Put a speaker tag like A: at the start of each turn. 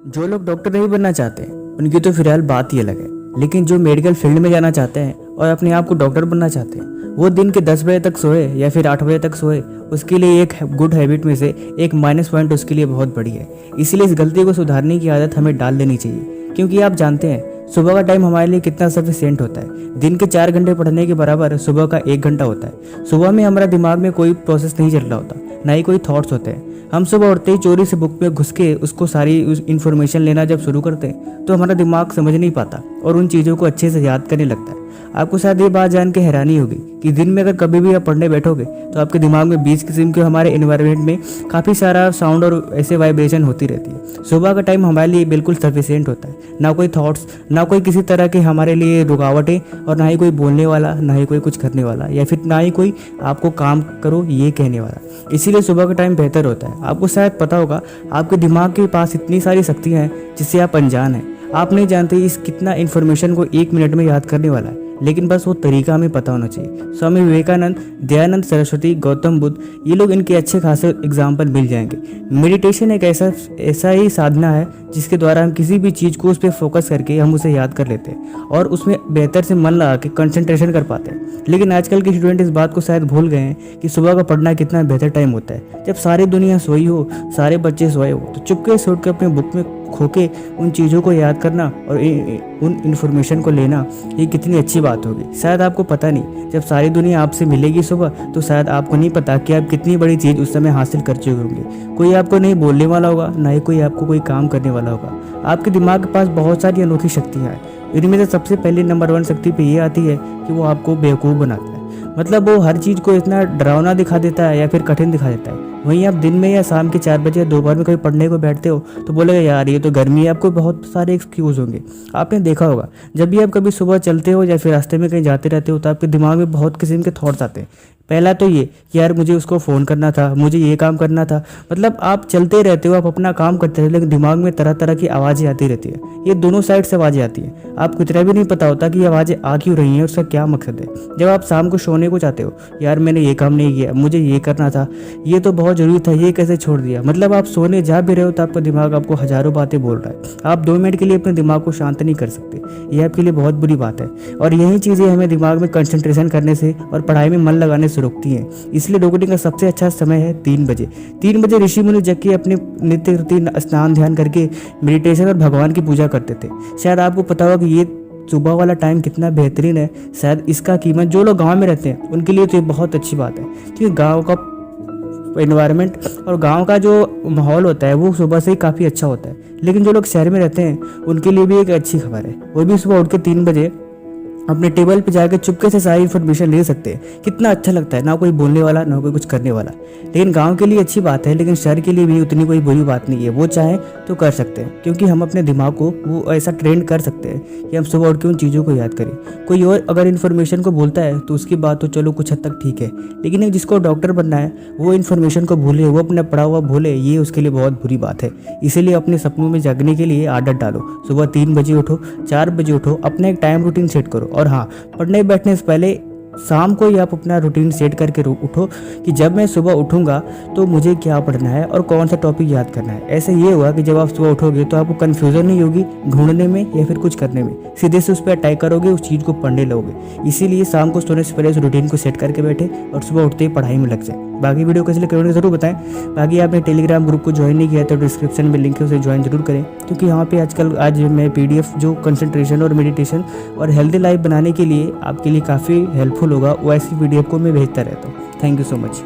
A: जो लोग डॉक्टर नहीं बनना चाहते उनकी तो फिलहाल बात ही अलग है, लेकिन जो मेडिकल फील्ड में जाना चाहते हैं और अपने आप को डॉक्टर बनना चाहते हैं वो दिन के 10 बजे तक सोए या फिर 8 बजे तक सोए, उसके लिए एक गुड हैबिट में से एक माइनस पॉइंट उसके लिए बहुत बड़ी है। इसीलिए इस गलती को सुधारने की आदत हमें डाल लेनी चाहिए, क्योंकि आप जानते हैं सुबह का टाइम हमारे लिए कितना सफिशिएंट होता है। दिन के 4 घंटे पढ़ने के बराबर सुबह का 1 घंटा होता है। सुबह में हमारा दिमाग में कोई प्रोसेस नहीं चल रहा होता, ना ही कोई थॉट्स होते हैं। हम सुबह उठते ही चोरी से बुक में घुस के उसको सारी इन्फॉर्मेशन लेना जब शुरू करते हैं तो हमारा दिमाग समझ नहीं पाता और उन चीज़ों को अच्छे से याद करने लगता है। आपको शायद ये बात जान के हैरानी होगी कि दिन में अगर कभी भी आप पढ़ने बैठोगे तो आपके दिमाग में 20 किस्म के हमारे एनवायरनमेंट में काफ़ी सारा साउंड और ऐसे वाइब्रेशन होती रहती है। सुबह का टाइम हमारे लिए बिल्कुल सफिशिएंट होता है, ना कोई थॉट्स, ना कोई किसी तरह के हमारे लिए रुकावटें, और ना ही कोई बोलने वाला, ना ही कोई कुछ करने वाला, या फिर ना ही कोई आपको काम करो ये कहने वाला। इसीलिए सुबह का टाइम बेहतर होता है। आपको शायद पता होगा आपके दिमाग के पास इतनी सारी शक्तियाँ हैं जिससे आप अनजान हैं। आप नहीं जानते इस कितना इन्फॉर्मेशन को 1 मिनट में याद करने वाला है, लेकिन बस वो तरीका हमें पता होना चाहिए। स्वामी विवेकानंद, दयानंद सरस्वती, गौतम बुद्ध, ये लोग इनके अच्छे खासे एग्जाम्पल मिल जाएंगे। मेडिटेशन एक ऐसा ही साधना है जिसके द्वारा हम किसी भी चीज़ को उस पर फोकस करके हम उसे याद कर लेते हैं और उसमें बेहतर से मन लगा के कंसंट्रेशन कर पाते हैं। लेकिन आजकल के स्टूडेंट इस बात को शायद भूल गए हैं कि सुबह का पढ़ना कितना बेहतर टाइम होता है। जब सारी दुनिया सोई हो, सारे बच्चे सोए हो, तो चुपके से उठ के अपने बुक में खोके उन चीज़ों को याद करना और उन इन्फॉर्मेशन को लेना, ये कितनी अच्छी बात होगी। शायद आपको पता नहीं, जब सारी दुनिया आपसे मिलेगी सुबह तो शायद आपको नहीं पता कि आप कितनी बड़ी चीज़ उस समय हासिल कर चुके होंगे। कोई आपको नहीं बोलने वाला होगा, ना ही कोई आपको कोई काम करने वाला होगा। आपके दिमाग के पास बहुत सारी अनोखी शक्तियाँ हैं। इनमें से सबसे पहले नंबर 1 शक्ति पे ये आती है कि वो आपको बेवकूफ़ बनाता है। मतलब वो हर चीज़ को इतना डरावना दिखा देता है या फिर कठिन दिखा देता है। वहीं आप दिन में या शाम के 4 बजे या दोपहर में कभी पढ़ने को बैठते हो तो बोलेगा यार ये तो गर्मी है। आपको बहुत सारे एक्सक्यूज़ होंगे। आपने देखा होगा जब भी आप कभी सुबह चलते हो या फिर रास्ते में कहीं जाते रहते हो तो आपके दिमाग में बहुत किस्म के थॉट्स आते हैं। पहला तो ये कि यार मुझे उसको फ़ोन करना था, मुझे ये काम करना था। मतलब आप चलते रहते हो, आप अपना काम करते रहते हो, लेकिन दिमाग में तरह तरह की आवाज़ें आती रहती है। ये दोनों साइड से आवाज़ें आती हैं। आपको इतना भी नहीं पता होता कि ये आवाज़ें आ क्यों रही हैं, उसका क्या मकसद है। जब आप शाम को सोने को चाहते हो, यार मैंने ये काम नहीं किया, मुझे ये करना था, ये तो बहुत ज़रूरी था, ये कैसे छोड़ दिया। मतलब आप सोने जा भी रहे हो तो आपका दिमाग आपको हज़ारों बातें बोल रहा है। आप 2 मिनट के लिए अपने दिमाग को शांत नहीं कर सकते। ये आपके लिए बहुत बुरी बात है और यही चीज़ें हमें दिमाग में कंसंट्रेशन करने से और पढ़ाई में मन लगाने से रोकती हैं। इसलिए डॉक्टरी का सबसे अच्छा समय है 3 बजे। 3 बजे ऋषि मुनि जग के अपने नित्य रूटीन स्नान ध्यान करके मेडिटेशन और भगवान की पूजा करते थे। शायद आपको पता होगा कि ये सुबह वाला टाइम कितना बेहतरीन है। शायद इसका कीमत जो लोग गांव में रहते हैं उनके लिए तो ये बहुत अच्छी बात है, क्योंकि गांव का एनवायरनमेंट और गांव का जो माहौल होता है वो सुबह से ही काफ़ी अच्छा होता है। लेकिन जो लोग शहर में रहते हैं उनके लिए भी एक अच्छी खबर है, वो भी सुबह उठ के 3 बजे अपने टेबल पे जाकर चुपके से सारी इन्फॉर्मेशन ले सकते हैं। कितना अच्छा लगता है, ना कोई बोलने वाला, ना कोई कुछ करने वाला। लेकिन गांव के लिए अच्छी बात है, लेकिन शहर के लिए भी उतनी कोई बुरी बात नहीं है। वो चाहे तो कर सकते हैं, क्योंकि हम अपने दिमाग को वो ऐसा ट्रेंड कर सकते हैं कि हम सुबह उठ के उन चीज़ों को याद करें। कोई और अगर इन्फॉर्मेशन को बोलता है तो उसकी बात तो चलो कुछ हद तक ठीक है, लेकिन जिसको डॉक्टर बनना है वो इन्फॉर्मेशन को भूले, वो अपना पढ़ा हुआ भूले, ये उसके लिए बहुत बुरी बात है। इसीलिए अपने सपनों में जागने के लिए आदत डालो। सुबह 3 बजे उठो, 4 बजे उठो, अपना एक टाइम रूटीन सेट करो। और हाँ, पढ़ने बैठने से पहले शाम को ही आप अपना रूटीन सेट करके उठो कि जब मैं सुबह उठूंगा तो मुझे क्या पढ़ना है और कौन सा टॉपिक याद करना है। ऐसे ये होगा कि जब आप सुबह उठोगे तो आपको कन्फ्यूज़न नहीं होगी ढूंढने में या फिर कुछ करने में, सीधे से उस पर अटैक करोगे, उस चीज़ को पढ़ने लगोगे। इसीलिए शाम को सोने से पहले उस रूटीन को सेट करके बैठे और सुबह उठते ही पढ़ाई में लग जाए। बाकी वीडियो कैसे लगे कमेंट ज़रूर बताएं। बाकी आपने टेलीग्राम ग्रुप को ज्वाइन नहीं किया तो डिस्क्रिप्शन में लिंक है, उसे ज्वाइन जरूर करें, क्योंकि यहाँ पे आज मैं PDF जो कंसंट्रेशन और मेडिटेशन और हेल्दी लाइफ बनाने के लिए आपके लिए काफ़ी हेल्पफुल होगा, वो ऐसी PDF को मैं भेजता रहता हूँ। Thank you so much.